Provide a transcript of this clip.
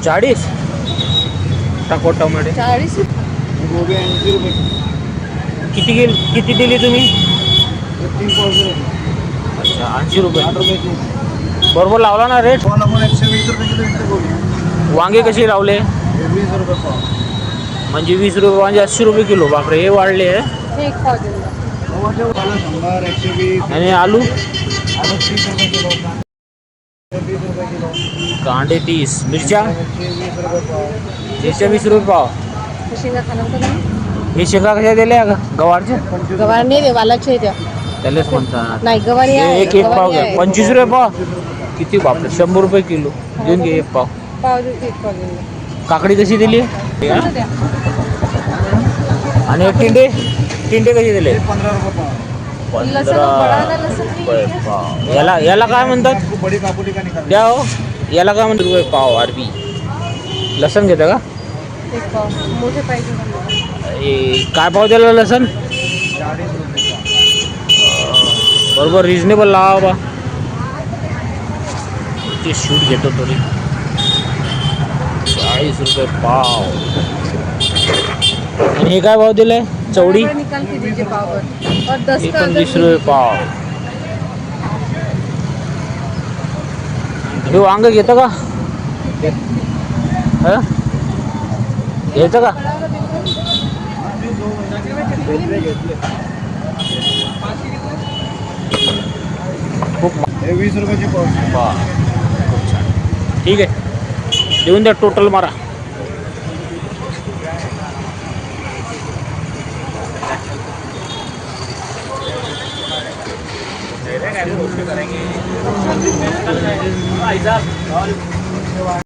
40 टाको टोमॅटो 40 गोबी 80 रुपये. किती दिली तुम्ही? 3 पावशे. अच्छा 80 रुपये. 8 रुपये किलो. बरोबर लावला ना रेट? पाव लागून 120 रुपये किलो इकडे गोबी. वांगे कसे लावले? हे 20 रुपये पाव. म्हणजे 20 रुपये वांगे 80 रुपये किलो. बापरे, हे वाढले आहे. हे एक पाव देऊन द्या. टमाटे वाला 100, 120. आणि आलू? आलू 30 रुपये किलो. 30 रुपये किलो. कांदे 30. मिरच्या? 20 रुपये पाव. मिरच्या 20 रुपये पाव. हे शेंगा खाणार का तुम्ही? हे शेंगा कशा दिल्या का गवारच्या? गवार नाही रे, वालाचे आहे त्या. त्यालाच म्हणतात. नाही गवारी हे आहे. एक पाव घ्या. 25 रुपये पाव. किती बापरे, 100 रुपये किलो. देऊन घे एक पाव. पाव देऊ, एक पाव देऊन द्या. काकडी कशी दिली? असं द्या. आणि टिंडे कशी दिले? 15 रुपये पाव. 15 लसूण रुपये पाव. याला काय म्हणतात? बडी कापुली का निकाल. द्या हो. याला काय म्हणतात रुपये पाव? अरबी लसण घेता का? एक पाव मोठे पाहिजे मला. हे काय पाव दिला लसण? 40 रुपये पाव. बरोबर रिजनेबल लावा बा. ते शूट घेतो तरी 40 रुपये पाव. आणि हे काय भाव दिलाय? चवडी निकाल के दीजिए पाव और 10 हे का पण अगर 20 रुपये पाव. हे वांग घेतं का? हं? घ्यायचं का? खूप हे 20 रुपयाची पाव. खूप छान. ठीक आहे, देऊन द्या टोटल मारा.